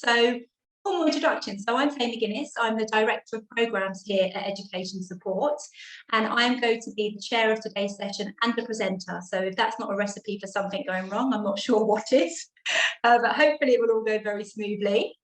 So, formal introduction. So I'm Faye McGuinness. I'm the Director of Programmes here at Education Support, and I'm going to be the chair of today's session and the presenter. So if that's not a recipe for something going wrong, I'm not sure what is, but hopefully it will all go very smoothly.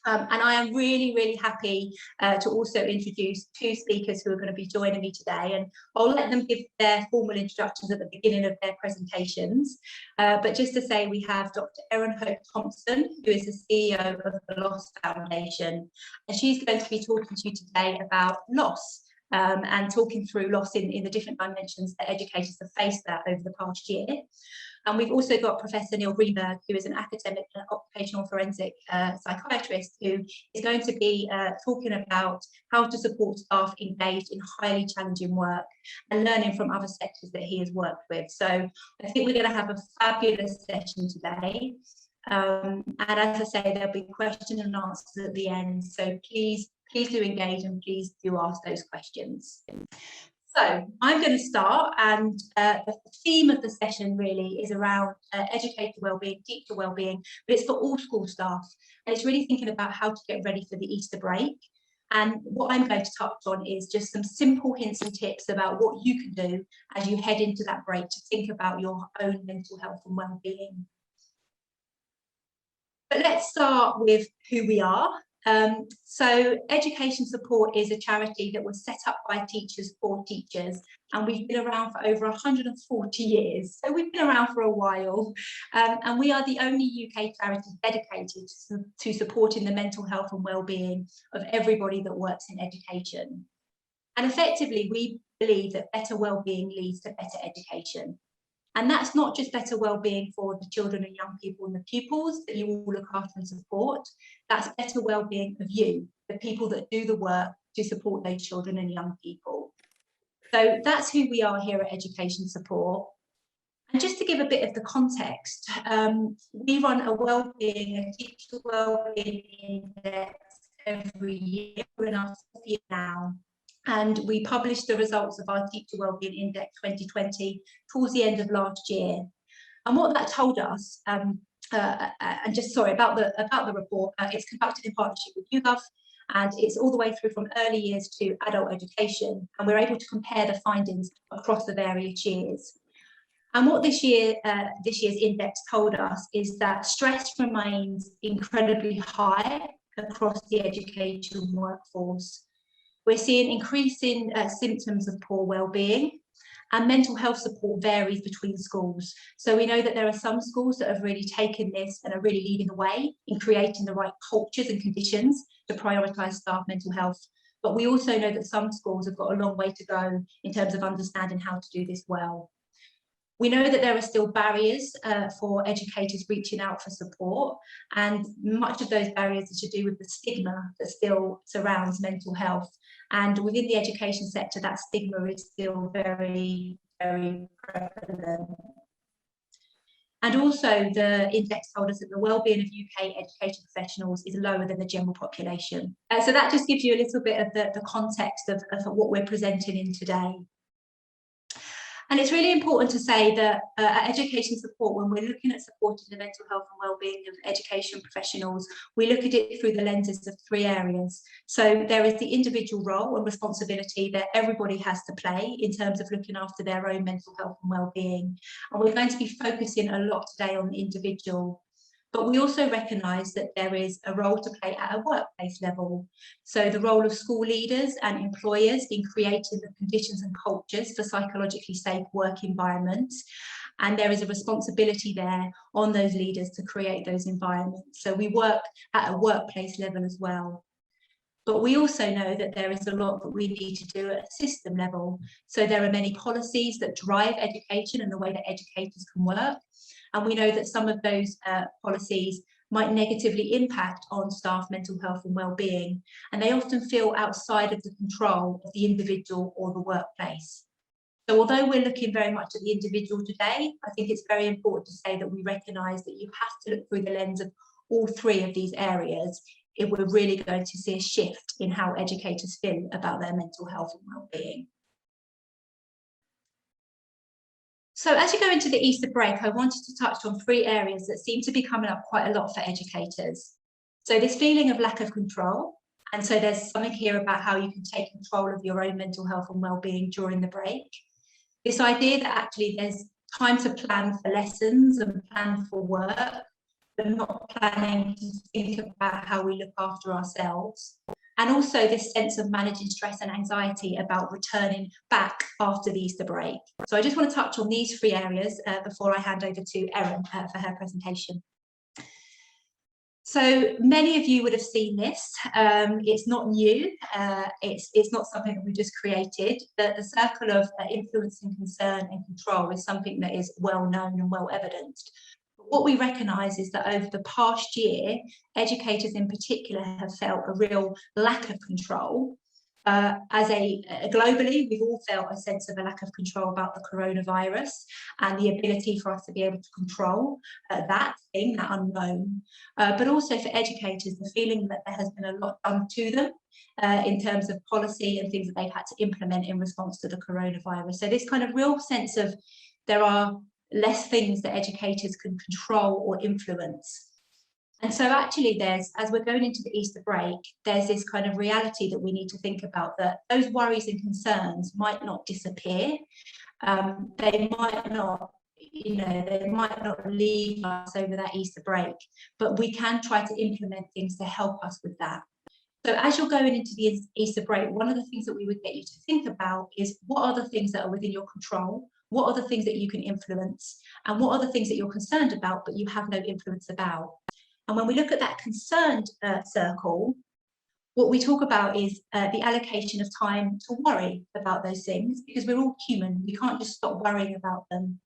And I am really happy to also introduce two speakers who are going to be joining me today, and I'll let them give their formal introductions at the beginning of their presentations. But just to say, we have Dr Erin Hope Thompson, who is the CEO of the Loss Foundation, and she's going to be talking to you today about loss and talking through loss in the different dimensions that educators have faced that over the past year. And we've also got Professor Neil Greenberg, who is an academic and occupational forensic psychiatrist, who is going to be talking about how to support staff engaged in highly challenging work and learning from other sectors that he has worked with. So I think we're going to have a fabulous session today. And as I say, there'll be questions and answers at the end. So please do engage and please do ask those questions. So I'm going to start, and the theme of the session really is around educator wellbeing, teacher wellbeing, but it's for all school staff, and it's really thinking about how to get ready for the Easter break. And what I'm going to touch on is just some simple hints and tips about what you can do as you head into that break to think about your own mental health and wellbeing. But let's start with who we are. So Education Support is a charity that was set up by teachers for teachers, and we've been around for over 140 years. So we've been around for a while, and we are the only UK charity dedicated to supporting the mental health and wellbeing of everybody that works in education. And effectively, we believe that better wellbeing leads to better education. And that's not just better wellbeing for the children and young people and the pupils that you all look after and support. That's better wellbeing of you, the people that do the work to support those children and young people. So that's who we are here at Education Support. And just to give a bit of the context, we run a teacher wellbeing index every year. We're in our 4th year now. And we published the results of our Teacher Wellbeing Index 2020 towards the end of last year. And what that told us, and just sorry about the report, it's conducted in partnership with YouGov, and it's all the way through from early years to adult education. And we're able to compare the findings across the various years. And what this year's index told us is that stress remains incredibly high across the education workforce. We're seeing increasing symptoms of poor wellbeing, and mental health support varies between schools. So we know that there are some schools that have really taken this and are really leading the way in creating the right cultures and conditions to prioritise staff mental health. But we also know that some schools have got a long way to go in terms of understanding how to do this well. We know that there are still barriers for educators reaching out for support, and much of those barriers are to do with the stigma that still surrounds mental health. And within the education sector, that stigma is still very prevalent. And also the index told us that the wellbeing of UK education professionals is lower than the general population. So that just gives you a little bit of the context of what we're presenting in today. And it's really important to say that at Education Support, when we're looking at supporting the mental health and wellbeing of education professionals, we look at it through the lenses of 3 areas. So there is the individual role and responsibility that everybody has to play in terms of looking after their own mental health and wellbeing. And we're going to be focusing a lot today on the individual. But we also recognise that there is a role to play at a workplace level. So the role of school leaders and employers in creating the conditions and cultures for psychologically safe work environments. And there is a responsibility there on those leaders to create those environments. So we work at a workplace level as well. But we also know that there is a lot that we need to do at a system level. So there are many policies that drive education and the way that educators can work. And we know that some of those policies might negatively impact on staff mental health and wellbeing, and they often feel outside of the control of the individual or the workplace. So although we're looking very much at the individual today, I think it's very important to say that we recognise that you have to look through the lens of all 3 of these areas if we're really going to see a shift in how educators feel about their mental health and wellbeing. So as you go into the Easter break, I wanted to touch on 3 areas that seem to be coming up quite a lot for educators. So this feeling of lack of control, and so there's something here about how you can take control of your own mental health and well-being during the break. This idea that actually there's time to plan for lessons and plan for work, but not planning to think about how we look after ourselves. And also this sense of managing stress and anxiety about returning back after the Easter break. So I just want to touch on these three areas before I hand over to Erin for her presentation. So many of you would have seen this. It's not new. It's not something that we just created. The circle of influence and concern and control is something that is well known and well evidenced. But what we recognise is that over the past year, educators in particular have felt a real lack of control. Globally, we've all felt a sense of a lack of control about the coronavirus and the ability for us to be able to control that thing, that unknown. But also for educators, the feeling that there has been a lot done to them in terms of policy and things that they've had to implement in response to the coronavirus. So this kind of real sense of there are less things that educators can control or influence. And so actually as we're going into the Easter break, there's this kind of reality that we need to think about, that those worries and concerns might not disappear. They might not, they might not leave us over that Easter break, but we can try to implement things to help us with that. So as you're going into the Easter break, one of the things that we would get you to think about is what are the things that are within your control? What are the things that you can influence? And what are the things that you're concerned about, but you have no influence about? And when we look at that concerned circle, what we talk about is the allocation of time to worry about those things, because we're all human. We can't just stop worrying about them.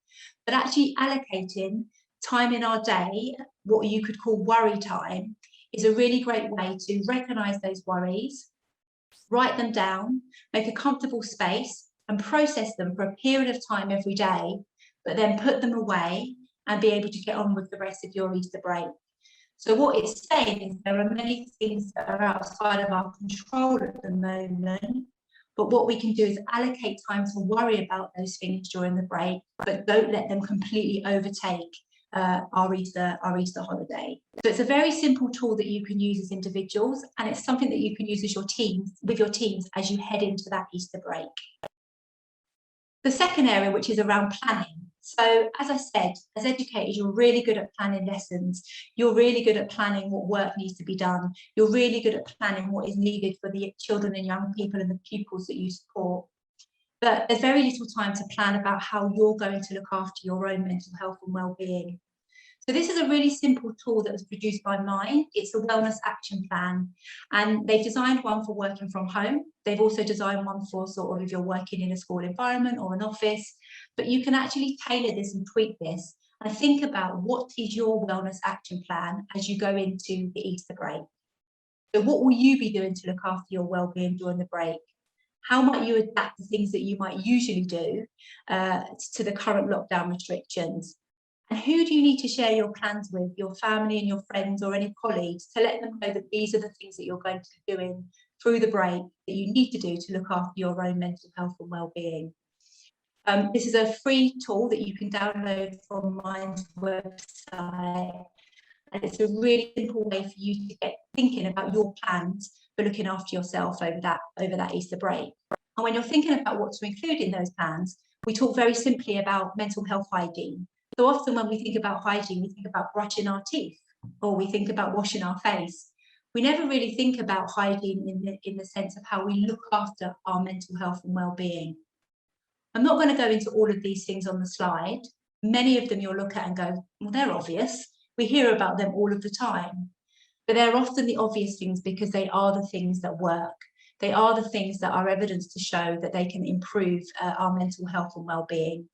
But actually allocating time in our day, what you could call worry time, is a really great way to recognise those worries, write them down, make a comfortable space and process them for a period of time every day, but then put them away and be able to get on with the rest of your Easter break. So what it's saying is there are many things that are outside of our control at the moment, but what we can do is allocate time to worry about those things during the break, but don't let them completely overtake our Easter holiday. So it's a very simple tool that you can use as individuals, and it's something that you can use as with your teams as you head into that Easter break. The second area, which is around planning. So as I said, as educators, you're really good at planning lessons. You're really good at planning what work needs to be done. You're really good at planning what is needed for the children and young people and the pupils that you support. But there's very little time to plan about how you're going to look after your own mental health and well-being. So this is a really simple tool that was produced by Mind. It's a wellness action plan, and they've designed one for working from home. They've also designed one for sort of if you're working in a school environment or an office, but you can actually tailor this and tweak this and think about what is your wellness action plan as you go into the Easter break. So what will you be doing to look after your well-being during the break? How might you adapt the things that you might usually do to the current lockdown restrictions? And who do you need to share your plans with, your family and your friends or any colleagues, to let them know that these are the things that you're going to be doing through the break that you need to do to look after your own mental health and well-being. This is a free tool that you can download from Mind's website. And it's a really simple way for you to get thinking about your plans for looking after yourself over that Easter break. And when you're thinking about what to include in those plans, we talk very simply about mental health hygiene. So often when we think about hygiene, we think about brushing our teeth, or we think about washing our face. We never really think about hygiene in the sense of how we look after our mental health and well-being. I'm not going to go into all of these things on the slide. Many of them you'll look at and go, well, they're obvious. We hear about them all of the time. But they're often the obvious things because they are the things that work. They are the things that are evidence to show that they can improve our mental health and well-being.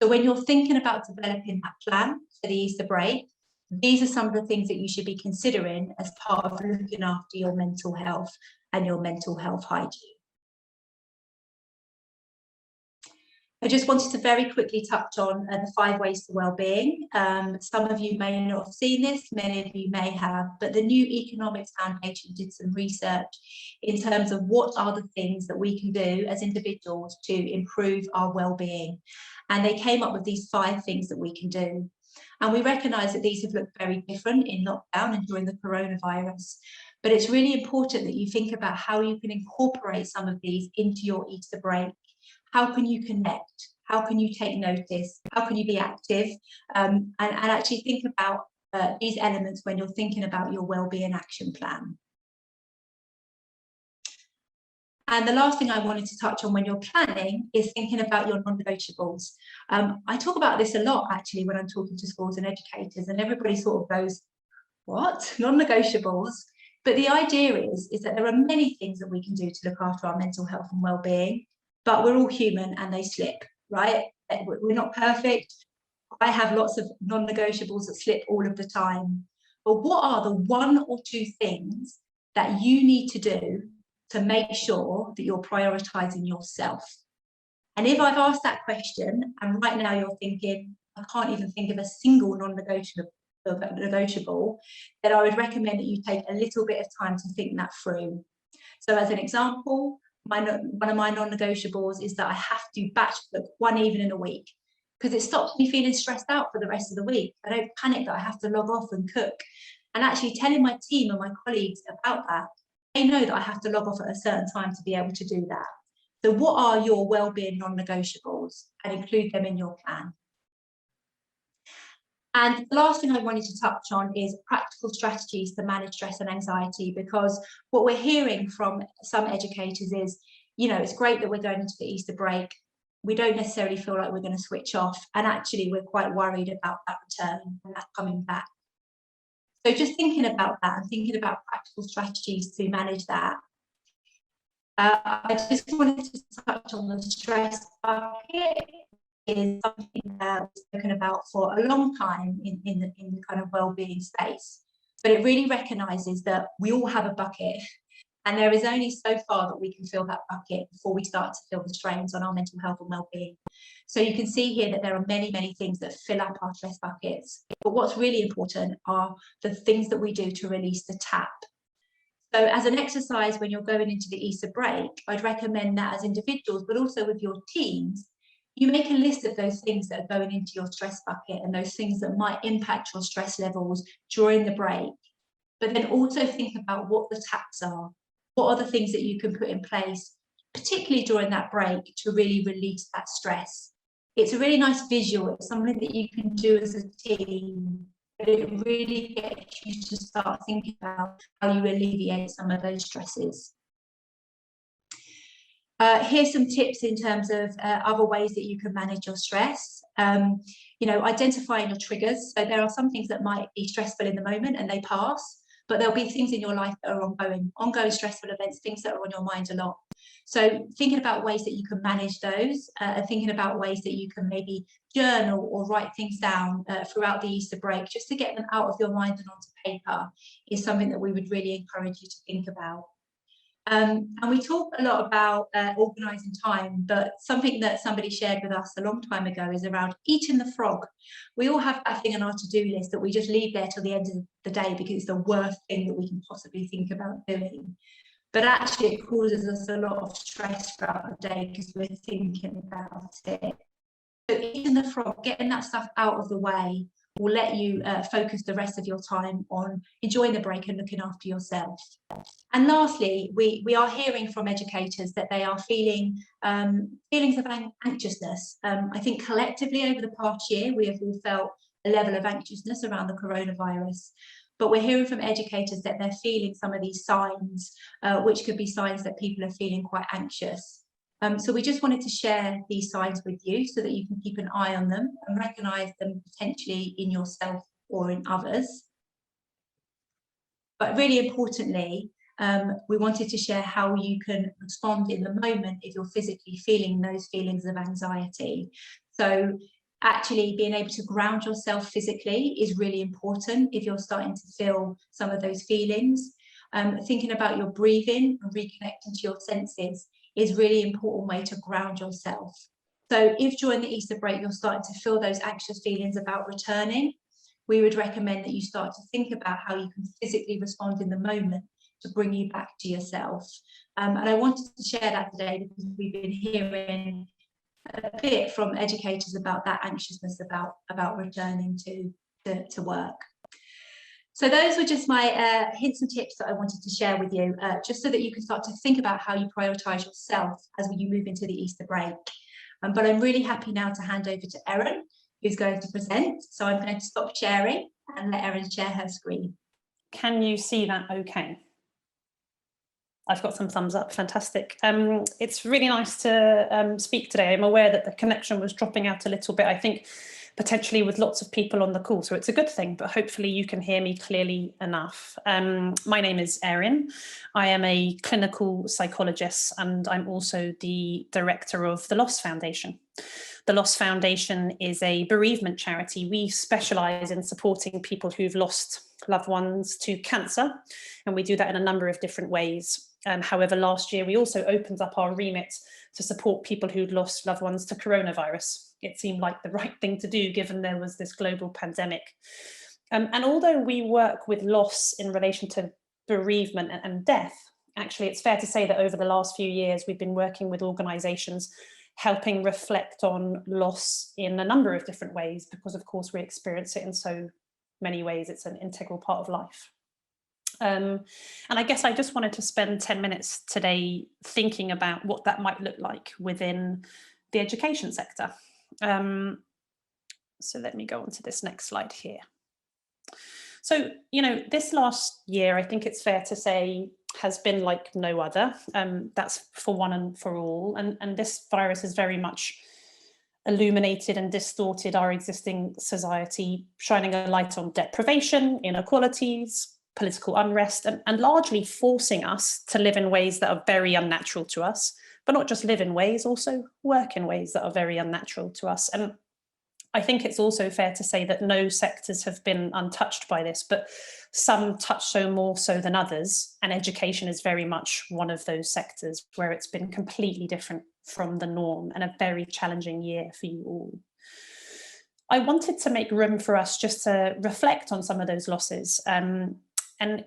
So when you're thinking about developing that plan for the Easter break, these are some of the things that you should be considering as part of looking after your mental health and your mental health hygiene. I just wanted to very quickly touch on the 5 ways to well-being. Some of you may not have seen this, many of you may have, but the New Economics Foundation did some research in terms of what are the things that we can do as individuals to improve our well-being. And they came up with these 5 things that we can do. And we recognise that these have looked very different in lockdown and during the coronavirus. But it's really important that you think about how you can incorporate some of these into your Easter break. How can you connect? How can you take notice? How can you be active? And actually think about these elements when you're thinking about your wellbeing action plan. And the last thing I wanted to touch on when you're planning is thinking about your non-negotiables. I talk about this a lot actually when I'm talking to schools and educators, and everybody sort of goes, what? Non-negotiables? But the idea is that there are many things that we can do to look after our mental health and well-being, but we're all human and they slip, right? We're not perfect. I have lots of non-negotiables that slip all of the time. But what are the 1 or 2 things that you need to do to make sure that you're prioritizing yourself? And if I've asked that question and right now you're thinking, I can't even think of a single non-negotiable, then I would recommend that you take a little bit of time to think that through. So as an example, one of my non-negotiables is that I have to batch cook 1 evening a week, because it stops me feeling stressed out for the rest of the week. I don't panic that I have to log off and cook. And actually telling my team and my colleagues about that, they know that I have to log off at a certain time to be able to do that. So what are your wellbeing non-negotiables, and include them in your plan. And the last thing I wanted to touch on is practical strategies to manage stress and anxiety, because what we're hearing from some educators is, you know, it's great that we're going into the Easter break. We don't necessarily feel like we're going to switch off. And actually, we're quite worried about that return and that coming back. So just thinking about that and thinking about practical strategies to manage that. I just wanted to touch on the stress bucket. Is something that we've spoken about for a long time in the kind of wellbeing space, but it really recognises that we all have a bucket, and there is only so far that we can fill that bucket before we start to feel the strains on our mental health and wellbeing. So you can see here that there are many things that fill up our stress buckets, but what's really important are the things that we do to release the tap. So as an exercise when you're going into the Easter break, I'd recommend that as individuals, but also with your teams, you make a list of those things that are going into your stress bucket and those things that might impact your stress levels during the break. But then also think about what the taps are. What are the things that you can put in place, particularly during that break, to really release that stress? It's a really nice visual. It's something that you can do as a team, but it really gets you to start thinking about how you alleviate some of those stresses. Here's some tips in terms of other ways that you can manage your stress. You know, identifying your triggers. So there are some things that might be stressful in the moment and they pass, but there'll be things in your life that are ongoing stressful events, things that are on your mind a lot. So thinking about ways that you can manage those, and thinking about ways that you can maybe journal or write things down throughout the Easter break, just to get them out of your mind and onto paper, is something that we would really encourage you to think about. And we talk a lot about organising time, but something that somebody shared with us a long time ago is around eating the frog. We all have that thing on our to-do list that we just leave there till the end of the day because it's the worst thing that we can possibly think about doing. But actually it causes us a lot of stress throughout the day because we're thinking about it. So eating the frog, getting that stuff out of the way, will let you focus the rest of your time on enjoying the break and looking after yourself. And lastly, we are hearing from educators that they are feeling feelings of anxiousness. I think collectively over the past year, we have all felt a level of anxiousness around the coronavirus. But we're hearing from educators that they're feeling some of these signs, which could be signs that people are feeling quite anxious. So we just wanted to share these signs with you so that you can keep an eye on them and recognise them potentially in yourself or in others. But really importantly, we wanted to share how you can respond in the moment if you're physically feeling those feelings of anxiety. So actually being able to ground yourself physically is really important if you're starting to feel some of those feelings. Thinking about your breathing and reconnecting to your senses is a really important way to ground yourself. So if during the Easter break you're starting to feel those anxious feelings about returning, we would recommend that you start to think about how you can physically respond in the moment to bring you back to yourself. And I wanted to share that today because we've been hearing a bit from educators about that anxiousness about returning to. to work. So those were just my hints and tips that I wanted to share with you, just so that you can start to think about how you prioritise yourself as you move into the Easter break. But I'm really happy now to hand over to Erin, who's going to present. So I'm going to stop sharing and let Erin share her screen. Can you see that okay? I've got some thumbs up, fantastic. It's really nice to speak today. I'm aware that the connection was dropping out a little bit, I think potentially with lots of people on the call, so it's a good thing, but hopefully you can hear me clearly enough. My name is Erin. I am a clinical psychologist and I'm also the director of the Loss Foundation. The Loss Foundation is a bereavement charity. We specialise in supporting people who've lost loved ones to cancer, and we do that in a number of different ways. However, last year we also opened up our remit to support people who'd lost loved ones to coronavirus. It seemed like the right thing to do given there was this global pandemic. And although we work with loss in relation to bereavement and death, actually it's fair to say that over the last few years we've been working with organisations helping reflect on loss in a number of different ways, because of course we experience it in so many ways. It's an integral part of life. And I guess I just wanted to spend 10 minutes today thinking about what that might look like within the education sector. So let me go on to this next slide here. So, you know, this last year, I think it's fair to say, has been like no other. That's for one and for all. And this virus has very much illuminated and distorted our existing society, shining a light on deprivation, inequalities, political unrest, and largely forcing us to live in ways that are very unnatural to us, but not just live in ways, also work in ways that are very unnatural to us. And I think it's also fair to say that no sectors have been untouched by this, but some touch so more so than others. And education is very much one of those sectors where it's been completely different from the norm, and a very challenging year for you all. I wanted to make room for us just to reflect on some of those losses. And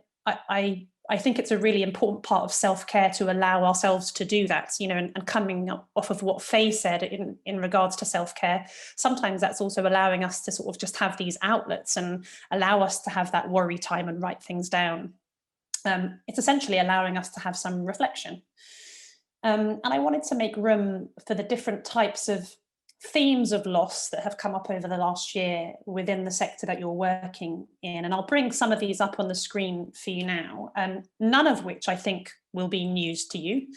I think it's a really important part of self-care to allow ourselves to do that, you know, and coming off of what Faye said in regards to self-care, sometimes that's also allowing us to sort of just have these outlets and allow us to have that worry time and write things down. It's essentially allowing us to have some reflection. And I wanted to make room for the different types of themes of loss that have come up over the last year within the sector that you're working in. And I'll bring some of these up on the screen for you now, none of which I think will be news to you.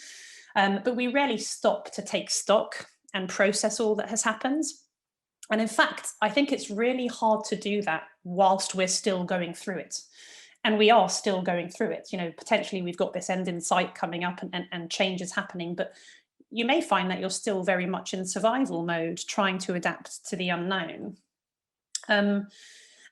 But we rarely stop to take stock and process all that has happened. And in fact, I think it's really hard to do that whilst we're still going through it. And we are still going through it. You know, potentially we've got this end in sight coming up and change is happening, but you may find that you're still very much in survival mode, trying to adapt to the unknown. And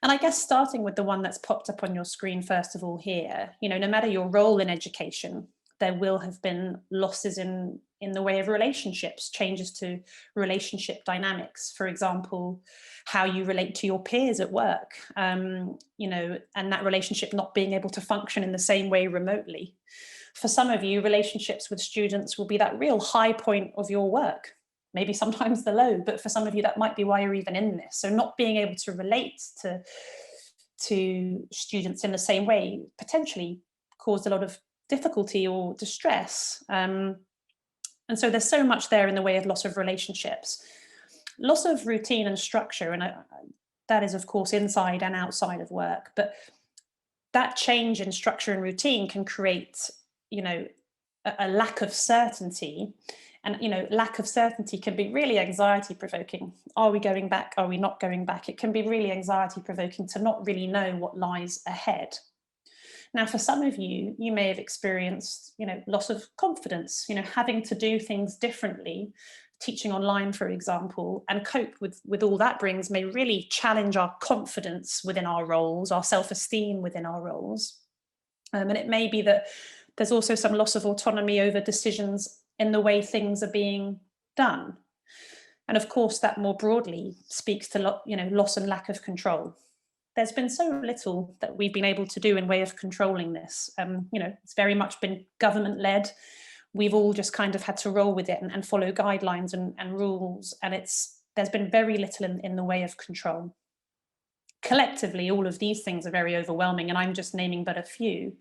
I guess starting with the one that's popped up on your screen, first of all here, you know, no matter your role in education, there will have been losses in the way of relationships, changes to relationship dynamics. For example, how you relate to your peers at work, you know, and that relationship not being able to function in the same way remotely. For some of you, relationships with students will be that real high point of your work, maybe sometimes the low, but for some of you, that might be why you're even in this. So not being able to relate to students in the same way potentially caused a lot of difficulty or distress. And so there's so much there in the way of loss of relationships, loss of routine and structure. And that is, of course, inside and outside of work. But that change in structure and routine can create, you know, a lack of certainty. And, you know, lack of certainty can be really anxiety provoking. Are we going back? Are we not going back? It can be really anxiety provoking to not really know what lies ahead. Now, for some of you, you may have experienced, you know, loss of confidence, you know, having to do things differently, teaching online, for example, and cope with all that brings may really challenge our confidence within our roles, our self-esteem within our roles. And it may be that there's also some loss of autonomy over decisions in the way things are being done. And of course, that more broadly speaks to, you know, loss and lack of control. There's been so little that we've been able to do in way of controlling this. You know, it's very much been government-led. We've all just kind of had to roll with it and follow guidelines and rules. And there's been very little in the way of control. collectively, all of these things are very overwhelming, and I'm just naming but a few.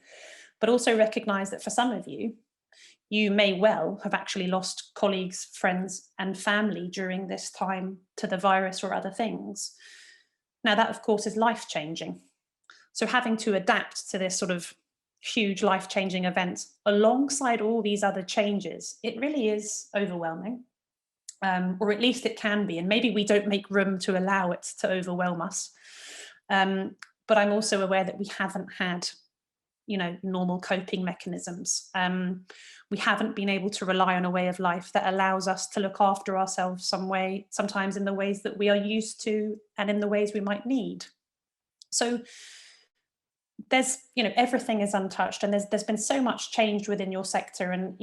But also recognize that for some of you, you may well have actually lost colleagues, friends, and family during this time to the virus or other things. Now, that, of course, is life-changing. So having to adapt to this sort of huge life-changing event alongside all these other changes, it really is overwhelming. Or at least it can be, and maybe we don't make room to allow it to overwhelm us. But I'm also aware that we haven't had, normal coping mechanisms. We haven't been able to rely on a way of life that allows us to look after ourselves sometimes in the ways that we are used to and in the ways we might need. So there's, everything is untouched, and there's been so much changed within your sector, and,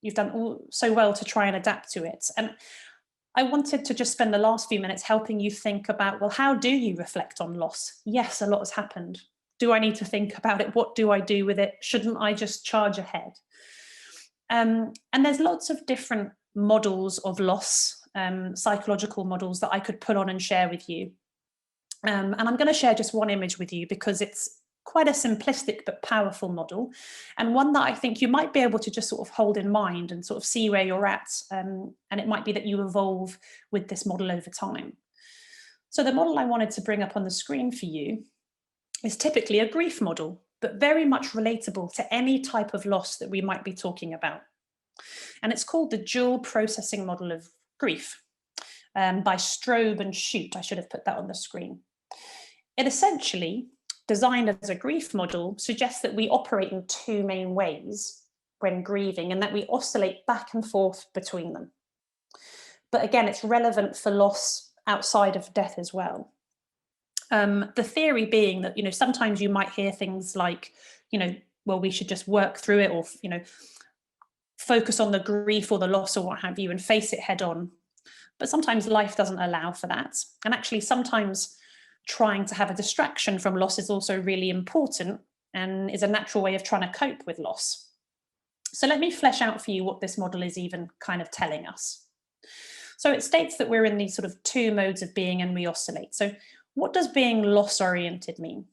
you've done so well to try and adapt to it. And I wanted to just spend the last few minutes helping you think about, well, how do you reflect on loss? Yes, a lot has happened. Do I need to think about it? What do I do with it? Shouldn't I just charge ahead? And there's lots of different models of loss, psychological models that I could put on and share with you. And I'm going to share just one image with you because it's quite a simplistic but powerful model, and one that I think you might be able to just sort of hold in mind and sort of see where you're at. And it might be that you evolve with this model over time. So the model I wanted to bring up on the screen for you is typically a grief model, but very much relatable to any type of loss that we might be talking about. And it's called the dual processing model of grief, by Strobe and Shute. I should have put that on the screen. It essentially, designed as a grief model, suggests that we operate in two main ways when grieving, and that we oscillate back and forth between them. But again, it's relevant for loss outside of death as well. The theory being that, sometimes you might hear things like, well, we should just work through it, or, focus on the grief or the loss or what have you, and face it head on. But sometimes life doesn't allow for that. And actually, sometimes trying to have a distraction from loss is also really important and is a natural way of trying to cope with loss. So let me flesh out for you what this model is even kind of telling us. So it states that we're in these sort of two modes of being and we oscillate. So what does being loss-oriented mean?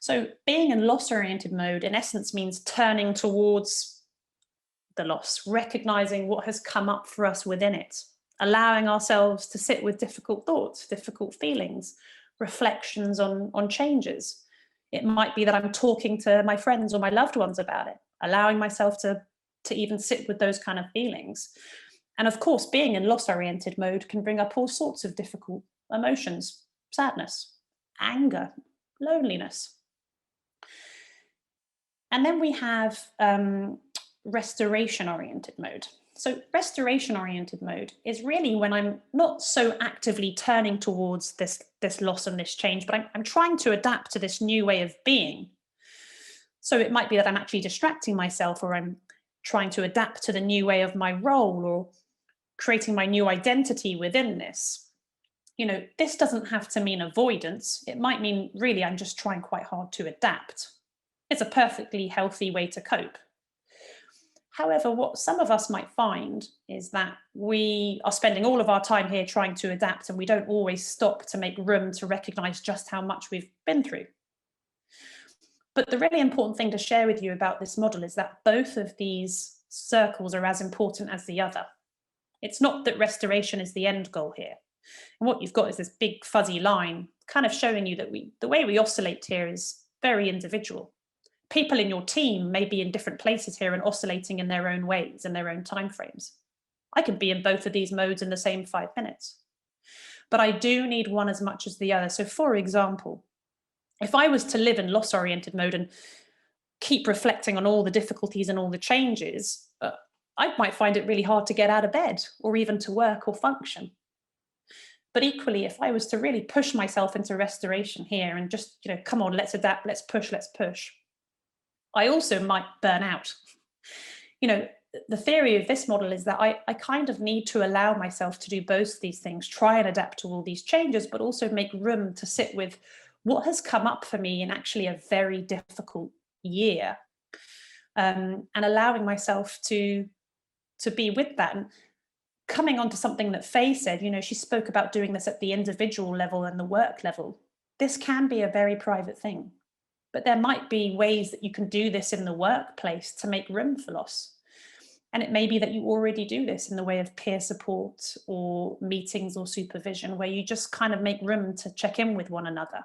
So being in loss-oriented mode, in essence, means turning towards the loss, recognizing what has come up for us within it, allowing ourselves to sit with difficult thoughts, difficult feelings, reflections on changes. It might be that I'm talking to my friends or my loved ones about it, allowing myself to even sit with those kind of feelings. And of course, being in loss-oriented mode can bring up all sorts of difficult emotions: sadness, anger, loneliness. And then we have restoration-oriented mode. So restoration-oriented mode is really when I'm not so actively turning towards this loss and this change, but I'm trying to adapt to this new way of being. So it might be that I'm actually distracting myself, or I'm trying to adapt to the new way of my role, or creating my new identity within this. This doesn't have to mean avoidance. It might mean really I'm just trying quite hard to adapt. It's a perfectly healthy way to cope. However, what some of us might find is that we are spending all of our time here trying to adapt, and we don't always stop to make room to recognize just how much we've been through. But the really important thing to share with you about this model is that both of these circles are as important as the other. It's not that restoration is the end goal here. And what you've got is this big fuzzy line kind of showing you that the way we oscillate here is very individual. People in your team may be in different places here and oscillating in their own ways and their own timeframes. I could be in both of these modes in the same 5 minutes. But I do need one as much as the other. So for example, if I was to live in loss-oriented mode and keep reflecting on all the difficulties and all the changes, I might find it really hard to get out of bed or even to work or function. But equally, if I was to really push myself into restoration here and just, come on, let's adapt, let's push, I also might burn out. The theory of this model is that I kind of need to allow myself to do both these things, try and adapt to all these changes, but also make room to sit with what has come up for me in actually a very difficult year, and allowing myself to be with that. And coming on to something that Faye said, she spoke about doing this at the individual level and the work level. this can be a very private thing, but there might be ways that you can do this in the workplace to make room for loss. And it may be that you already do this in the way of peer support or meetings or supervision, where you just kind of make room to check in with one another.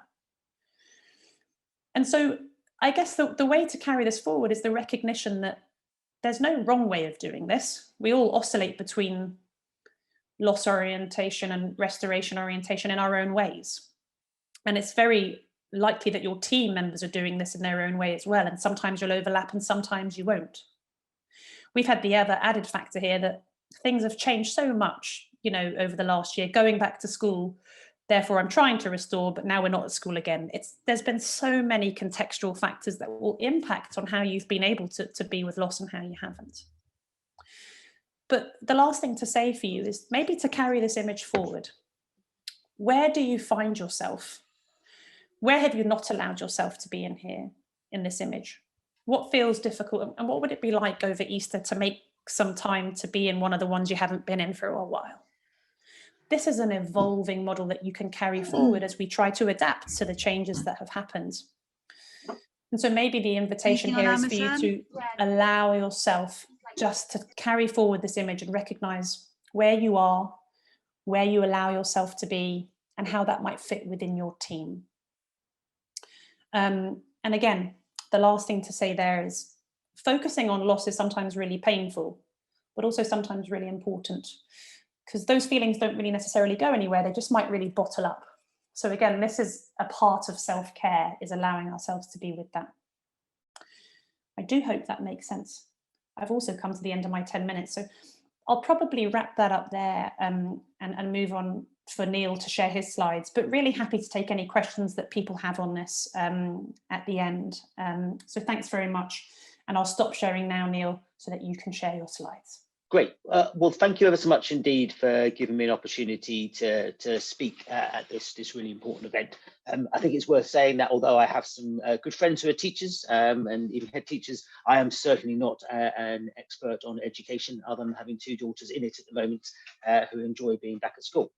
And so I guess the way to carry this forward is the recognition that there's no wrong way of doing this. We all oscillate between loss orientation and restoration orientation in our own ways. And it's very likely that your team members are doing this in their own way as well. And sometimes you'll overlap and sometimes you won't. We've had the other added factor here that things have changed so much, you know, over the last year, going back to school. Therefore, I'm trying to restore, but now we're not at school again. There's been so many contextual factors that will impact on how you've been able to be with loss and how you haven't. But the last thing to say for you is maybe to carry this image forward. Where do you find yourself? Where have you not allowed yourself to be in here, in this image? What feels difficult, and what would it be like over Easter to make some time to be in one of the ones you haven't been in for a while? This is an evolving model that you can carry forward as we try to adapt to the changes that have happened. And so maybe the invitation here is for you to allow yourself just to carry forward this image and recognize where you are, where you allow yourself to be, and how that might fit within your team. And again, the last thing to say there is focusing on loss is sometimes really painful, but also sometimes really important, because those feelings don't really necessarily go anywhere. They just might really bottle up. So again, this is a part of self-care, is allowing ourselves to be with that. I do hope that makes sense. I've also come to the end of my 10 minutes, so I'll probably wrap that up there and move on for Neil to share his slides, but really happy to take any questions that people have on this at the end. So thanks very much. And I'll stop sharing now, Neil, so that you can share your slides. Great. Well, thank you ever so much indeed for giving me an opportunity to speak at this really important event. I think it's worth saying that although I have some good friends who are teachers and even head teachers, I am certainly not an expert on education, other than having 2 daughters in it at the moment who enjoy being back at school.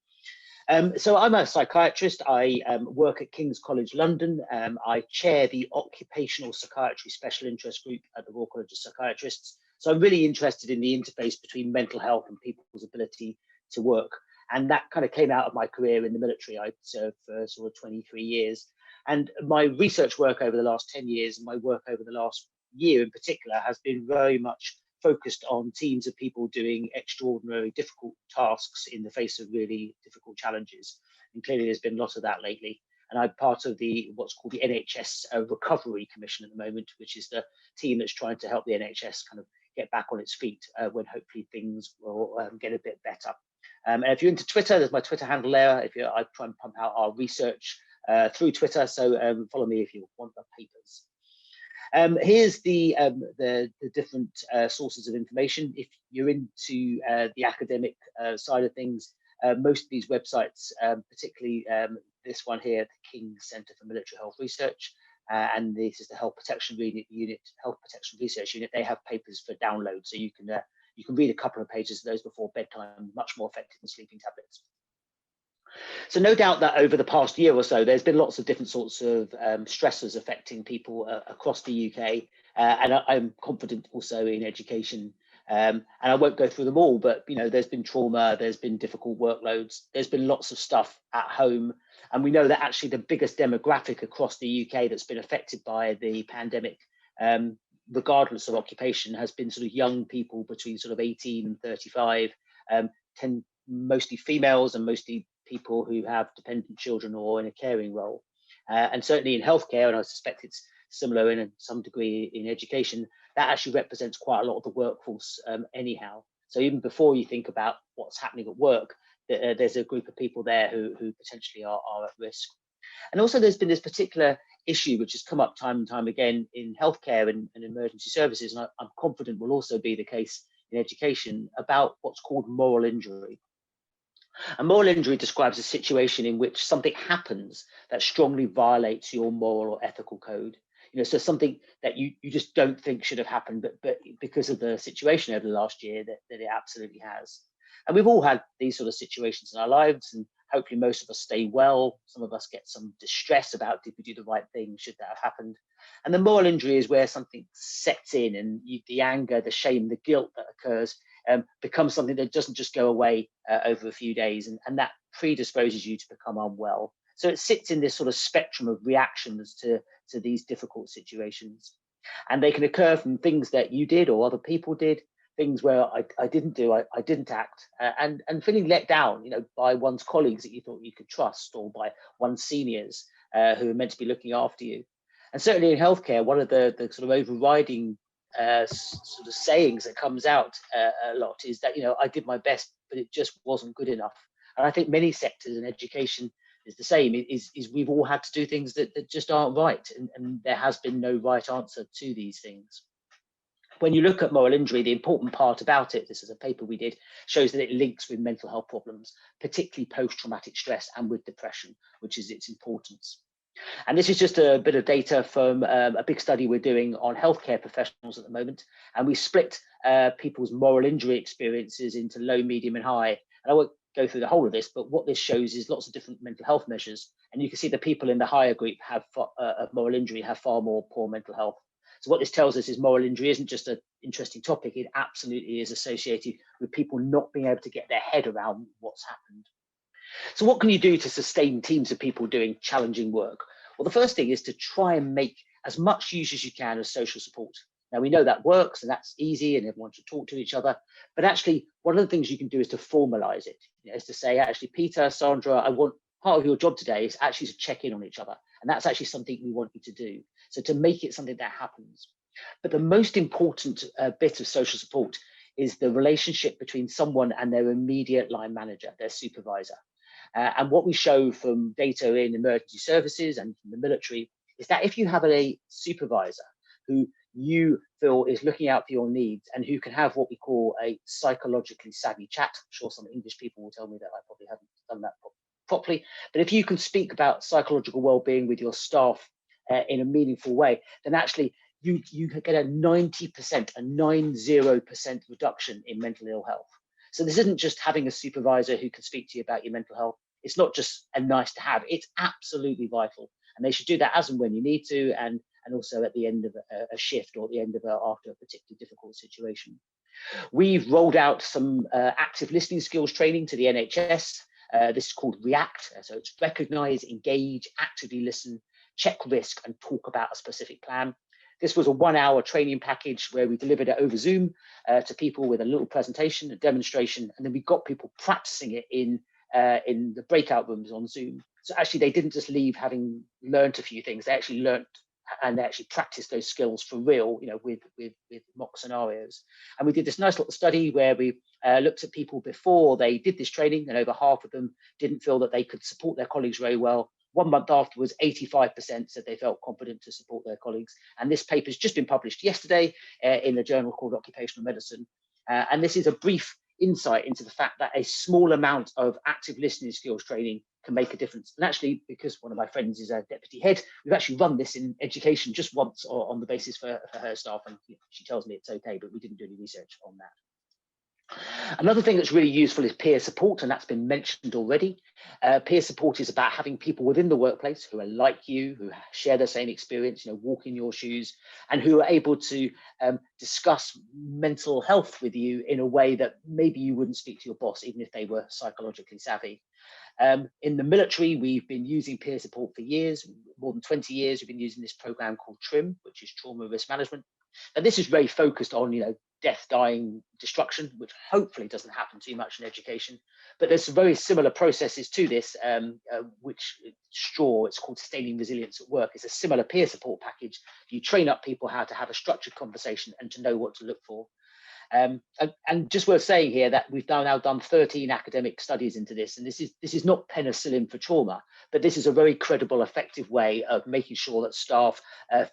So I'm a psychiatrist. I work at King's College London. I chair the Occupational Psychiatry Special Interest Group at the Royal College of Psychiatrists. So I'm really interested in the interface between mental health and people's ability to work. And that kind of came out of my career in the military. I served for sort of 23 years. And my research work over the last 10 years and my work over the last year in particular has been very much focused on teams of people doing extraordinarily difficult tasks in the face of really difficult challenges. And clearly there's been a lot of that lately. And I'm part of what's called the Nhs Recovery Commission at the moment, which is the team that's trying to help the NHS kind of get back on its feet when hopefully things will get a bit better. And if you're into Twitter, there's my Twitter handle there. I try and pump out our research through Twitter, so follow me if you want the papers. Here's the different sources of information. If you're into the academic side of things, most of these websites, particularly this one here, the King's Centre for Military Health Research, and this is the Health Protection Research Unit, they have papers for download, so you can read a couple of pages of those before bedtime, much more effective than sleeping tablets. So no doubt that over the past year or so, there's been lots of different sorts of stressors affecting people across the UK. And I'm confident also in education. And I won't go through them all, but there's been trauma, there's been difficult workloads, there's been lots of stuff at home. And we know that actually the biggest demographic across the UK that's been affected by the pandemic, regardless of occupation, has been sort of young people between sort of 18 and 35, mostly females and mostly people who have dependent children or in a caring role. And certainly in healthcare, and I suspect it's similar in some degree in education, that actually represents quite a lot of the workforce anyhow. So even before you think about what's happening at work, there's a group of people there who potentially are at risk. And also there's been this particular issue which has come up time and time again in healthcare and emergency services, and I'm confident will also be the case in education, about what's called moral injury. And moral injury describes a situation in which something happens that strongly violates your moral or ethical code. So something that you just don't think should have happened, but because of the situation over the last year, that it absolutely has. And we've all had these sort of situations in our lives, and hopefully most of us stay well. Some of us get some distress about, did we do the right thing? Should that have happened? And the moral injury is where something sets in, and the anger, the shame, the guilt that occurs becomes something that doesn't just go away over a few days, and that predisposes you to become unwell. So it sits in this sort of spectrum of reactions to these difficult situations. And they can occur from things that you did or other people did, things where I didn't do, I didn't act, and feeling let down, by one's colleagues that you thought you could trust, or by one's seniors who are meant to be looking after you. And certainly in healthcare, one of the sort of overriding sort of sayings that comes out a lot is that, I did my best, but it just wasn't good enough. And I think many sectors in education is the same, is we've all had to do things that just aren't right, and there has been no right answer to these things. When you look at moral injury, the important part about it, this is a paper we did, shows that it links with mental health problems, particularly post-traumatic stress and with depression, which is its importance. And this is just a bit of data from a big study we're doing on healthcare professionals at the moment. And we split people's moral injury experiences into low, medium and high. And I won't go through the whole of this, but what this shows is lots of different mental health measures. And you can see the people in the higher group of moral injury have far more poor mental health. So what this tells us is moral injury isn't just an interesting topic, it absolutely is associated with people not being able to get their head around what's happened. So what can you do to sustain teams of people doing challenging work? Well, the first thing is to try and make as much use as you can of social support. Now, we know that works and that's easy and everyone should talk to each other, but actually one of the things you can do is to formalize it, is to say, actually, Peter, Sandra, I want part of your job today is actually to check in on each other. And that's actually something we want you to do. So to make it something that happens. But the most important bit of social support is the relationship between someone and their immediate line manager, their supervisor. And what we show from data in emergency services and from the military is that if you have a supervisor who you feel is looking out for your needs and who can have what we call a psychologically savvy chat, I'm sure some English people will tell me that I probably haven't done that properly, but if you can speak about psychological well-being with your staff in a meaningful way, then actually you get a 90% reduction in mental ill health. So this isn't just having a supervisor who can speak to you about your mental health. It's not just a nice to have, it's absolutely vital. And they should do that as and when you need to, and also at the end of a shift or at the end of after a particularly difficult situation. We've rolled out some active listening skills training to the NHS. This is called REACT. So it's recognise, engage, actively listen, check risk and talk about a specific plan. This was a 1-hour training package where we delivered it over Zoom to people with a little presentation, a demonstration, and then we got people practicing it in the breakout rooms on Zoom. So actually they didn't just leave having learned a few things, they actually learned and they actually practiced those skills for real, with mock scenarios. And we did this nice little study where we looked at people before they did this training, and over half of them didn't feel that they could support their colleagues very well. 1 month afterwards, 85% said they felt confident to support their colleagues. And this paper's just been published yesterday in a journal called Occupational Medicine. And this is a brief insight into the fact that a small amount of active listening skills training can make a difference. And actually, because one of my friends is a deputy head, we've actually run this in education just once on the basis for her staff. And she tells me it's okay, but we didn't do any research on that. Another thing that's really useful is peer support, and that's been mentioned already. Peer support is about having people within the workplace who are like you, who share the same experience, walk in your shoes, and who are able to discuss mental health with you in a way that maybe you wouldn't speak to your boss, even if they were psychologically savvy. In the military, we've been using peer support for years, more than 20 years. We've been using this program called TRIM, which is Trauma Risk Management. And this is very focused on, death, dying, destruction, which hopefully doesn't happen too much in education. But there's some very similar processes to this, which STRAW, it's called Sustaining Resilience at Work. It's a similar peer support package. You train up people how to have a structured conversation and to know what to look for. And just worth saying here that we've now done 13 academic studies into this, and this is not penicillin for trauma, but this is a very credible, effective way of making sure that staff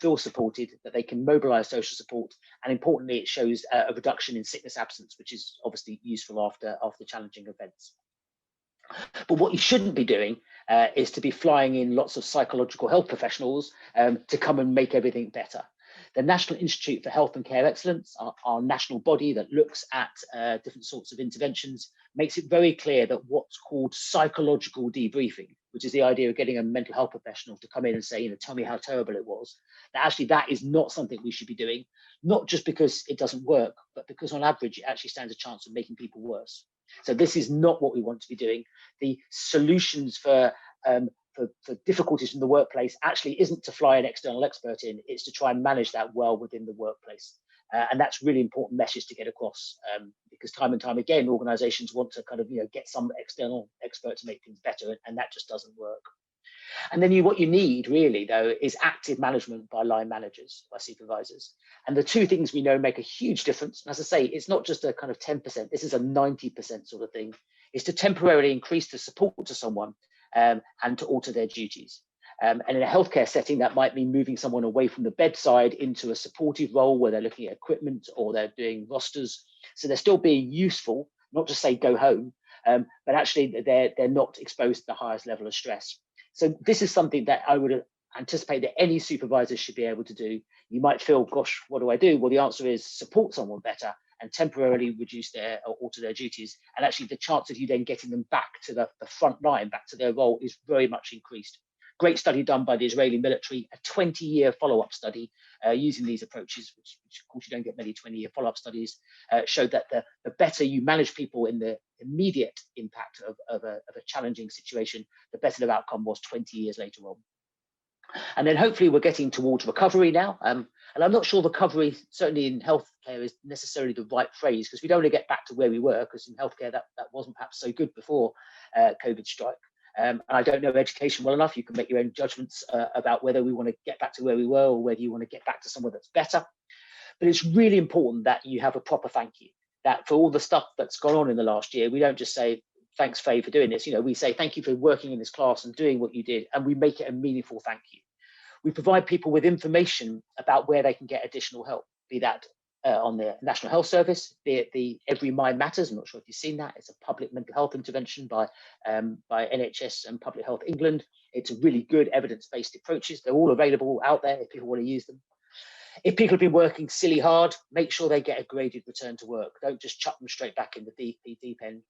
feel supported, that they can mobilise social support, and importantly, it shows a reduction in sickness absence, which is obviously useful after challenging events. But what you shouldn't be doing is to be flying in lots of psychological health professionals to come and make everything better. The National Institute for Health and Care Excellence, our national body that looks at different sorts of interventions, makes it very clear that what's called psychological debriefing, which is the idea of getting a mental health professional to come in and say, you know, tell me how terrible it was, that actually that is not something we should be doing, not just because it doesn't work, but because on average, it actually stands a chance of making people worse. So this is not what we want to be doing. The solutions for difficulties in the workplace actually isn't to fly an external expert in, it's to try and manage that well within the workplace. And that's really important message to get across, because time and time again, organizations want to kind of, you know, get some external expert to make things better, and that just doesn't work. And then what you need really though is active management by line managers, by supervisors. And the two things we know make a huge difference. And as I say, it's not just a kind of 10%, this is a 90% sort of thing, is to temporarily increase the support to someone and to alter their duties. And in a healthcare setting, that might mean moving someone away from the bedside into a supportive role where they're looking at equipment or they're doing rosters. So they're still being useful, not just say go home, but actually they're not exposed to the highest level of stress. So this is something that I would anticipate that any supervisor should be able to do. You might feel, gosh, what do I do? Well, the answer is support someone better and temporarily reduce their or alter their duties. And actually the chance of you then getting them back to the front line, back to their role is very much increased. Great study done by the Israeli military, a 20-year follow-up study using these approaches, which of course you don't get many 20-year follow-up studies, showed that the better you manage people in the immediate impact of a challenging situation, the better the outcome was 20 years later on. And then hopefully we're getting towards recovery now. And I'm not sure recovery, certainly in healthcare, is necessarily the right phrase, because we don't want to get back to where we were, because in healthcare that wasn't perhaps so good before COVID strike. And I don't know education well enough. You can make your own judgments about whether we want to get back to where we were or whether you want to get back to somewhere that's better. But it's really important that you have a proper thank you, that for all the stuff that's gone on in the last year, we don't just say, thanks, Faye, for doing this. You know, we say, thank you for working in this class and doing what you did. And we make it a meaningful thank you. We provide people with information about where they can get additional help, be that on the National Health Service, be it the Every Mind Matters. I'm not sure if you've seen that. It's a public mental health intervention by NHS and Public Health England. It's a really good evidence-based approaches. They're all available out there if people want to use them. If people have been working silly hard, make sure they get a graded return to work. Don't just chuck them straight back in the deep end.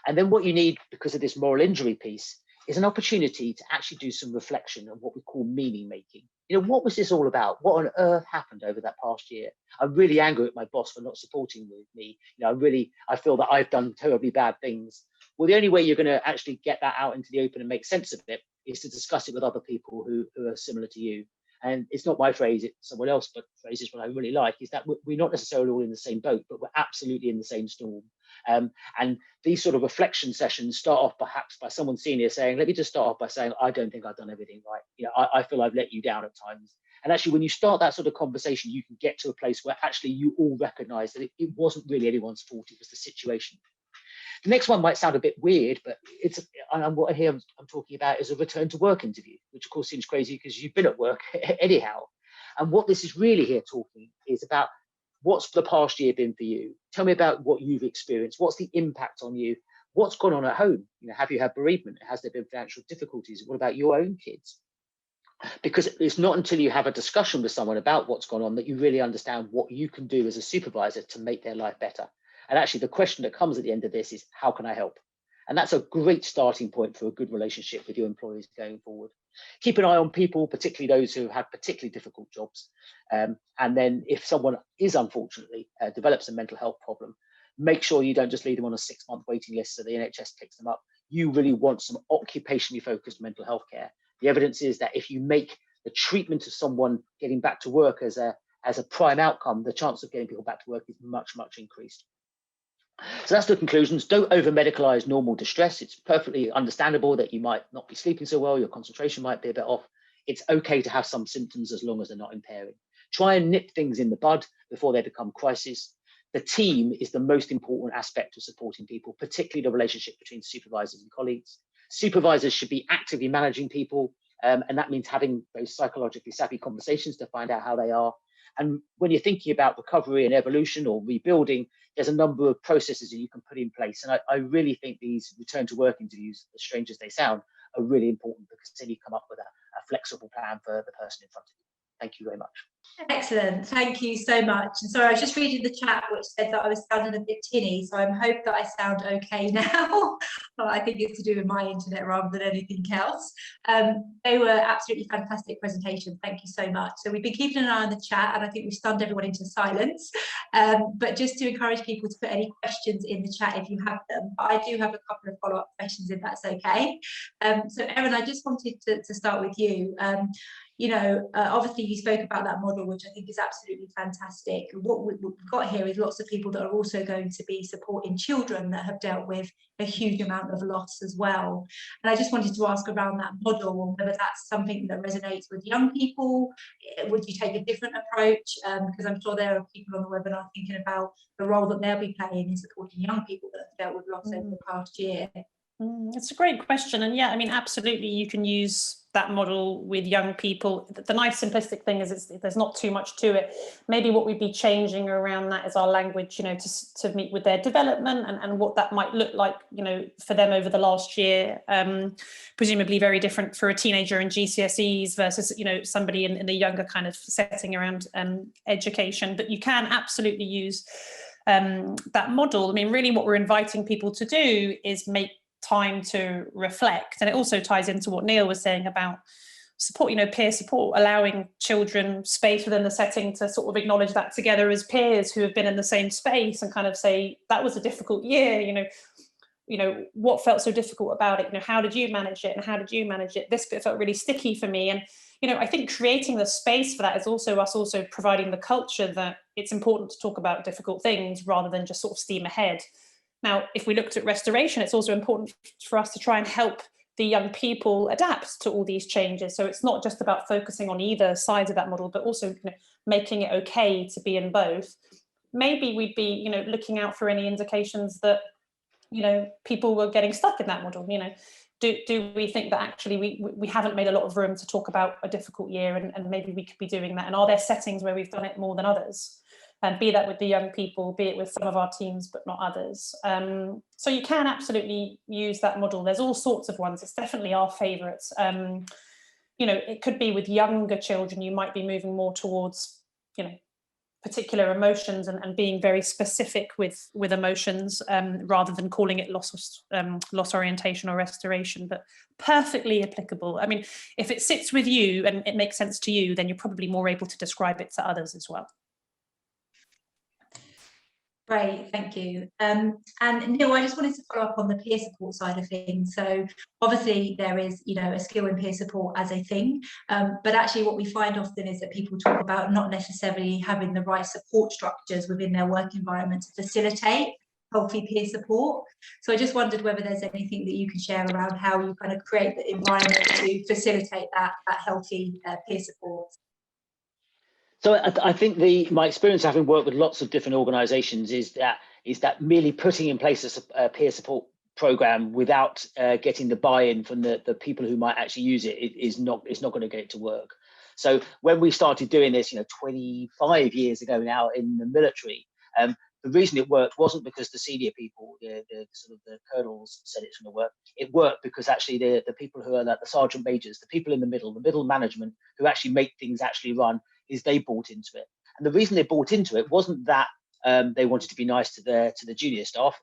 And then what you need, because of this moral injury piece, is an opportunity to actually do some reflection on what we call meaning making. You know, what was this all about? What on earth happened over that past year? I'm really angry at my boss for not supporting me. You know, I feel that I've done terribly bad things. Well, the only way you're going to actually get that out into the open and make sense of it is to discuss it with other people who are similar to you. And it's not my phrase, it's someone else, but phrases what I really like is that we're not necessarily all in the same boat, but we're absolutely in the same storm. And these sort of reflection sessions start off perhaps by someone senior saying, let me just start off by saying, I don't think I've done everything right. You know, I feel I've let you down at times. And actually, when you start that sort of conversation, you can get to a place where actually you all recognize that it wasn't really anyone's fault, it was the situation. The next one might sound a bit weird, but what I'm talking about is a return to work interview, which of course seems crazy because you've been at work anyhow. And what this is really here talking is about what's the past year been for you? Tell me about what you've experienced. What's the impact on you? What's gone on at home? You know, have you had bereavement? Has there been financial difficulties? What about your own kids? Because it's not until you have a discussion with someone about what's gone on that you really understand what you can do as a supervisor to make their life better. And actually the question that comes at the end of this is, how can I help? And that's a great starting point for a good relationship with your employees going forward. Keep an eye on people, particularly those who have particularly difficult jobs. And then if someone is unfortunately develops a mental health problem, make sure you don't just leave them on a 6-month waiting list so the NHS picks them up. You really want some occupationally focused mental health care. The evidence is that if you make the treatment of someone getting back to work as a prime outcome, the chance of getting people back to work is much, much increased. So that's the conclusions. Don't over medicalize normal distress. It's perfectly understandable that you might not be sleeping so well, your concentration might be a bit off. It's okay to have some symptoms as long as they're not impairing. Try and nip things in the bud before they become crisis. The team is the most important aspect of supporting people, particularly the relationship between supervisors and colleagues. Supervisors should be actively managing people, and that means having those psychologically savvy conversations to find out how they are. And when you're thinking about recovery and evolution or rebuilding, there's a number of processes that you can put in place. And I really think these return to work interviews, as strange as they sound, are really important because then you come up with a flexible plan for the person in front of you. Thank you very much. Excellent, thank you so much. And sorry, I was just reading the chat which said that I was sounding a bit tinny, so I hope that I sound okay now. But I think it's to do with my internet rather than anything else. They were absolutely fantastic presentations, thank you so much. So we've been keeping an eye on the chat, and I think we've stunned everyone into silence. But just to encourage people to put any questions in the chat if you have them. But I do have a couple of follow-up questions if that's okay. So Erin, I just wanted to start with you. You know, obviously you spoke about that model, which I think is absolutely fantastic. What we've got here is lots of people that are also going to be supporting children that have dealt with a huge amount of loss as well. And I just wanted to ask around that model, and whether that's something that resonates with young people. Would you take a different approach? Because I'm sure there are people on the webinar thinking about the role that they'll be playing in supporting young people that have dealt with loss over the past year. It's a great question, and yeah, I mean, absolutely, you can use that model with young people. The nice simplistic thing is there's not too much to it. Maybe what we'd be changing around that is our language, you know, to meet with their development and what that might look like, you know, for them over the last year. Presumably very different for a teenager in GCSEs versus, you know, somebody in the younger kind of setting around education. But you can absolutely use that model. I mean, really what we're inviting people to do is make time to reflect, and it also ties into what Neil was saying about support, you know, peer support, allowing children space within the setting to sort of acknowledge that together as peers who have been in the same space, and kind of say that was a difficult year, you know, what felt so difficult about it, you know, how did you manage it, and how did you manage it, this bit felt really sticky for me. And you know, I think creating the space for that is also us also providing the culture that it's important to talk about difficult things rather than just sort of steam ahead. Now, if we looked at restoration, it's also important for us to try and help the young people adapt to all these changes. So it's not just about focusing on either side of that model, but also, you know, making it okay to be in both. Maybe we'd be, you know, looking out for any indications that, you know, people were getting stuck in that model. You know, do we think that actually we haven't made a lot of room to talk about a difficult year, and maybe we could be doing that? And are there settings where we've done it more than others? And be that with the young people, be it with some of our teams, but not others. So you can absolutely use that model. There's all sorts of ones. It's definitely our favourites. You know, it could be with younger children. You might be moving more towards, you know, particular emotions and being very specific with emotions, rather than calling it loss orientation or restoration, but perfectly applicable. I mean, if it sits with you and it makes sense to you, then you're probably more able to describe it to others as well. Great, thank you. And Neil, I just wanted to follow up on the peer support side of things. So obviously there is, you know, a skill in peer support as a thing, but actually what we find often is that people talk about not necessarily having the right support structures within their work environment to facilitate healthy peer support. So I just wondered whether there's anything that you can share around how you kind of create the environment to facilitate that healthy peer support. So I think my experience having worked with lots of different organisations is that merely putting in place a peer support program without getting the buy-in from the people who might actually use it is not going to get it to work. So when we started doing this, you know, 25 years ago now in the military, the reason it worked wasn't because the senior people, the sort of the colonels said it's going to work. It worked because actually the people who are like the sergeant majors, the people in the middle management who actually make things actually run, is they bought into it. And the reason they bought into it wasn't that they wanted to be nice to the junior staff.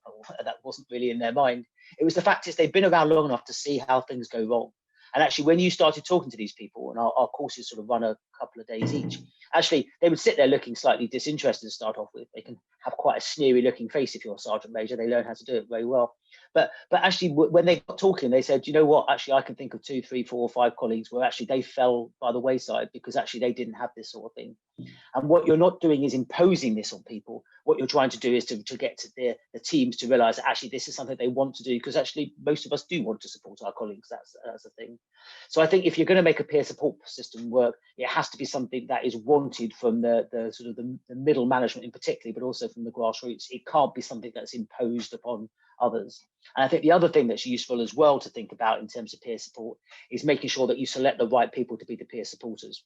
That wasn't really in their mind. It was the fact is they've been around long enough to see how things go wrong. And actually, when you started talking to these people, and our courses sort of run a couple of days each, actually, they would sit there looking slightly disinterested to start off with. They can have quite a sneery looking face if you're a sergeant major. They learn how to do it very well. But actually, when they got talking, they said, you know what, actually, I can think of 2, 3, 4, 5 colleagues where actually they fell by the wayside because actually they didn't have this sort of thing. And what you're not doing is imposing this on people. What you're trying to do is to get to the teams to realize that actually this is something they want to do, because actually most of us do want to support our colleagues. That's the thing. So I think if you're going to make a peer support system work, it has to be something that is wanted from the sort of the middle management in particular, but also from the grassroots. It can't be something that's imposed upon others. And I think the other thing that's useful as well to think about in terms of peer support is making sure that you select the right people to be the peer supporters.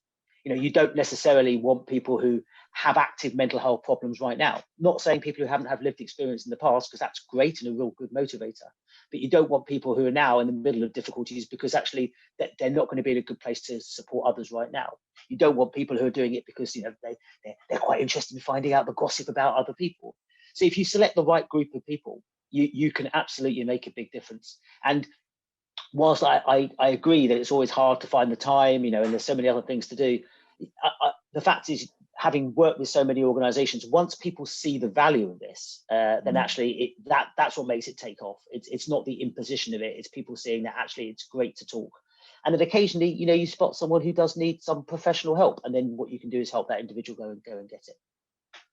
You know, you don't necessarily want people who have active mental health problems right now. Not saying people who haven't had lived experience in the past, because that's great and a real good motivator. But you don't want people who are now in the middle of difficulties because actually they're not going to be in a good place to support others right now. You don't want people who are doing it because, you know, they're quite interested in finding out the gossip about other people. So if you select the right group of people, you can absolutely make a big difference. And whilst I agree that it's always hard to find the time, you know, and there's so many other things to do, the fact is, having worked with so many organizations, once people see the value of this, then actually that's what makes it take off. It's not the imposition of it, it's people seeing that actually it's great to talk. And then occasionally, you know, you spot someone who does need some professional help, and then what you can do is help that individual go and get it.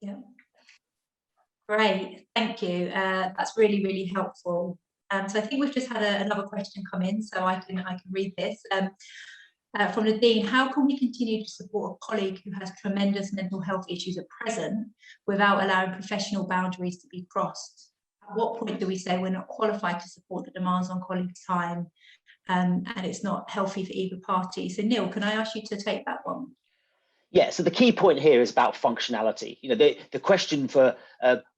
Yeah. Great, thank you. That's really, really helpful. So I think we've just had another question come in, so I can read this. From Nadine, how can we continue to support a colleague who has tremendous mental health issues at present without allowing professional boundaries to be crossed? At what point do we say we're not qualified to support the demands on colleagues' time, and it's not healthy for either party? So Neil, can I ask you to take that one? Yeah, so the key point here is about functionality. You know, the question for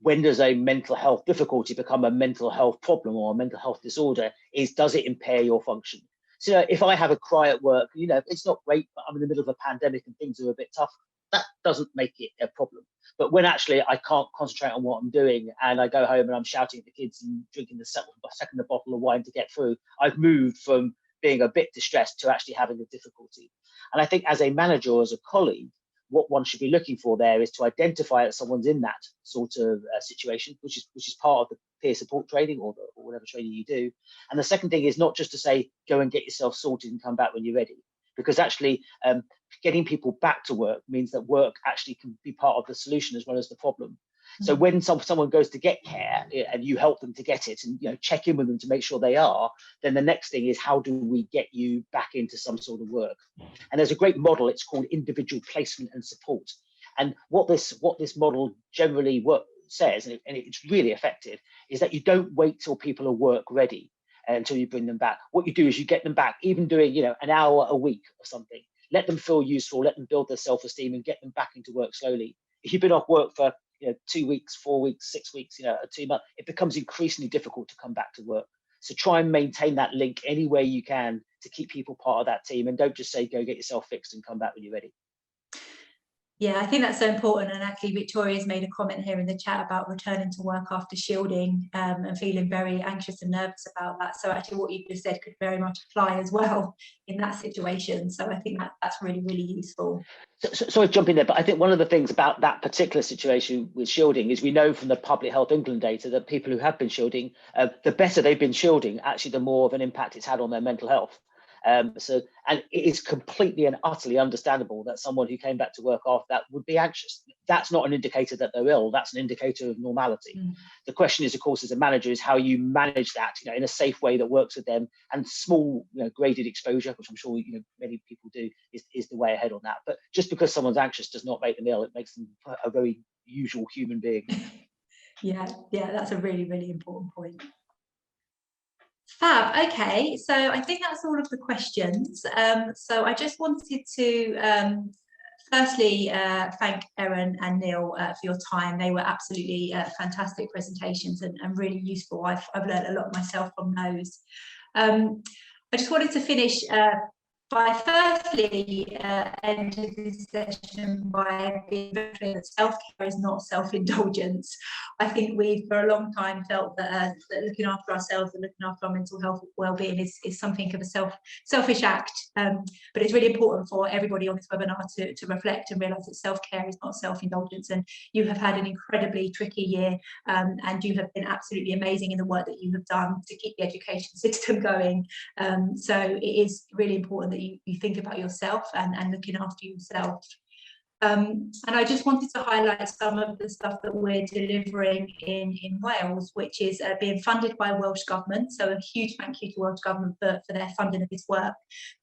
when does a mental health difficulty become a mental health problem or a mental health disorder is, does it impair your function? So, you know, if I have a cry at work, you know, it's not great, but I'm in the middle of a pandemic and things are a bit tough, that doesn't make it a problem. But when actually I can't concentrate on what I'm doing and I go home and I'm shouting at the kids and drinking the second bottle of wine to get through, I've moved from being a bit distressed to actually having a difficulty. And I think as a manager or as a colleague, what one should be looking for there is to identify that someone's in that sort of situation, which is part of the peer support training or whatever training you do. And the second thing is not just to say, go and get yourself sorted and come back when you're ready, because actually getting people back to work means that work actually can be part of the solution as well as the problem. So when someone goes to get care and you help them to get it and, you know, check in with them to make sure they are, then the next thing is, how do we get you back into some sort of work? And there's a great model, it's called individual placement and support. And what this model generally says, and it's really effective, is that you don't wait till people are work ready until you bring them back. What you do is you get them back, even doing, you know, an hour a week or something. Let them feel useful, let them build their self-esteem and get them back into work slowly. If you've been off work for 2 weeks, 4 weeks, 6 weeks, 2 months, it becomes increasingly difficult to come back to work. So try and maintain that link any way you can to keep people part of that team, and don't just say, go get yourself fixed and come back when you're ready. Yeah, I think that's so important. And actually, Victoria's made a comment here in the chat about returning to work after shielding and feeling very anxious and nervous about that. So actually what you just said could very much apply as well in that situation. So I think that's really, really useful. Sorry to jump in there, but I think one of the things about that particular situation with shielding is we know from the Public Health England data that people who have been shielding, the better they've been shielding, actually the more of an impact it's had on their mental health. And it is completely and utterly understandable that someone who came back to work after that would be anxious. That's not an indicator that they're ill, that's an indicator of normality. The question is, of course, as a manager, is how you manage that, in a safe way that works with them, and small, graded exposure, which I'm sure many people do, is the way ahead on that. But just because someone's anxious does not make them ill, it makes them a very usual human being. Yeah, that's a really, really important point. Fab. Okay, so I think that's all of the questions. So I just wanted to firstly thank Erin and Neil for your time. They were absolutely fantastic presentations and really useful. I've learned a lot myself from those. I just wanted to finish by firstly ending this session by being very clear that self-care is not self-indulgence. I think we've for a long time felt that looking after ourselves and looking after our mental health well-being is something of a selfish act, but it's really important for everybody on this webinar to reflect and realise that self-care is not self-indulgence. And you have had an incredibly tricky year, and you have been absolutely amazing in the work that you have done to keep the education system going. So it is really important that you think about yourself and looking after yourself. And I just wanted to highlight some of the stuff that we're delivering in Wales, which is being funded by Welsh Government. So a huge thank you to Welsh Government for their funding of this work.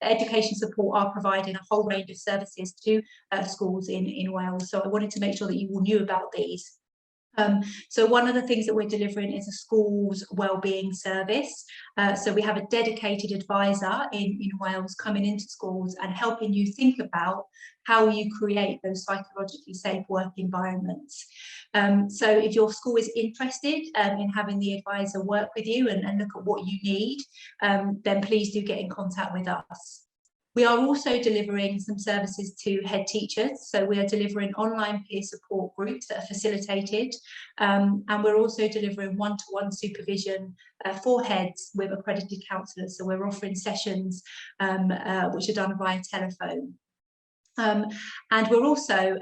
The education support are providing a whole range of services to schools in Wales. So I wanted to make sure that you all knew about these. So one of the things that we're delivering is a school's wellbeing service. So we have a dedicated advisor in Wales coming into schools and helping you think about how you create those psychologically safe work environments. So if your school is interested in having the advisor work with you and look at what you need, then please do get in contact with us. We are also delivering some services to head teachers. So we are delivering online peer support groups that are facilitated. And we're also delivering one-to-one supervision for heads with accredited counsellors. So we're offering sessions which are done via telephone. And we're also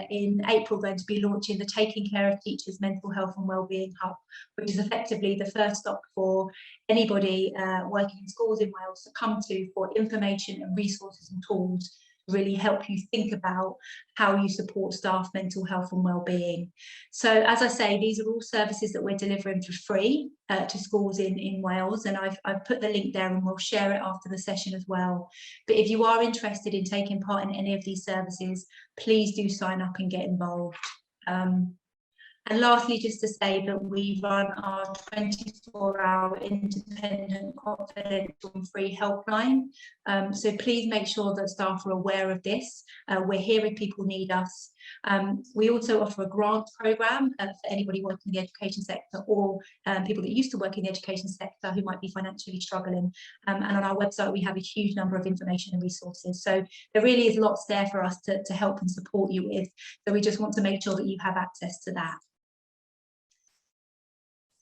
in April going to be launching the Taking Care of Teachers Mental Health and Wellbeing Hub, which is effectively the first stop for anybody working in schools in Wales to come to for information and resources and tools to really help you think about how you support staff mental health and wellbeing. So as I say, these are all services that we're delivering for free to schools in Wales, and I've put the link there and we'll share it after the session as well. But if you are interested in taking part in any of these services, please do sign up and get involved. And lastly, just to say that we run our 24-hour independent, confidential and free helpline. So please make sure that staff are aware of this. We're here if people need us. We also offer a grant programme for anybody working in the education sector or people that used to work in the education sector who might be financially struggling. And on our website, we have a huge number of information and resources. So there really is lots there for us to help and support you with. So we just want to make sure that you have access to that.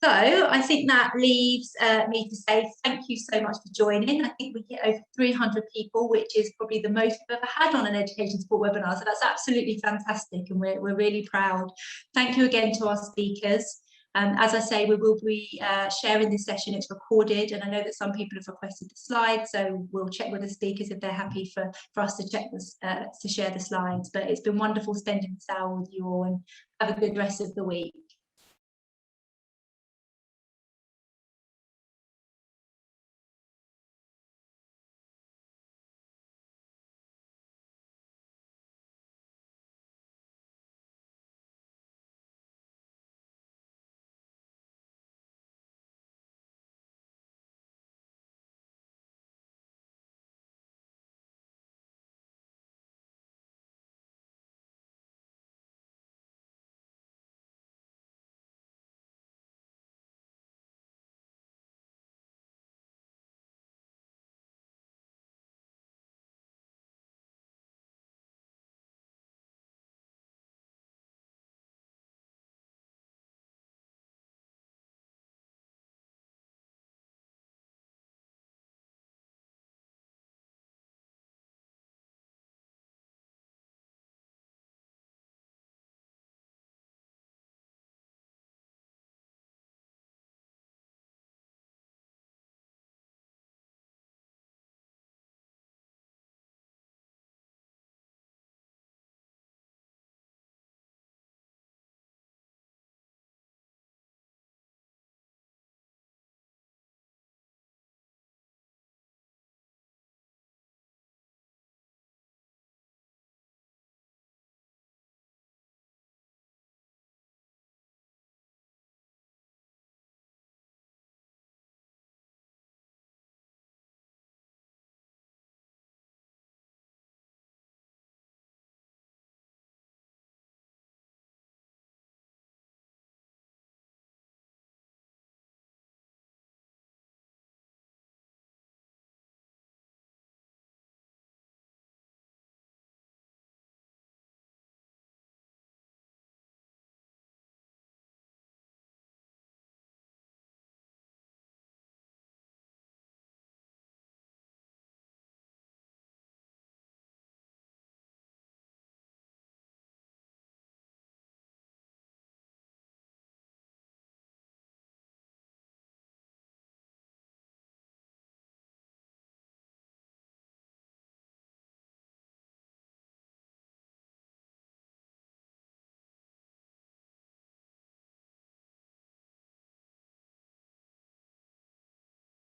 So I think that leaves me to say thank you so much for joining. I think we hit over 300 people, which is probably the most we've ever had on an education support webinar. So that's absolutely fantastic and we're really proud. Thank you again to our speakers. As I say, we will be sharing this session. It's recorded, and I know that some people have requested the slides, so we'll check with the speakers if they're happy for us to check this, to share the slides. But it's been wonderful spending this hour with you all, and have a good rest of the week.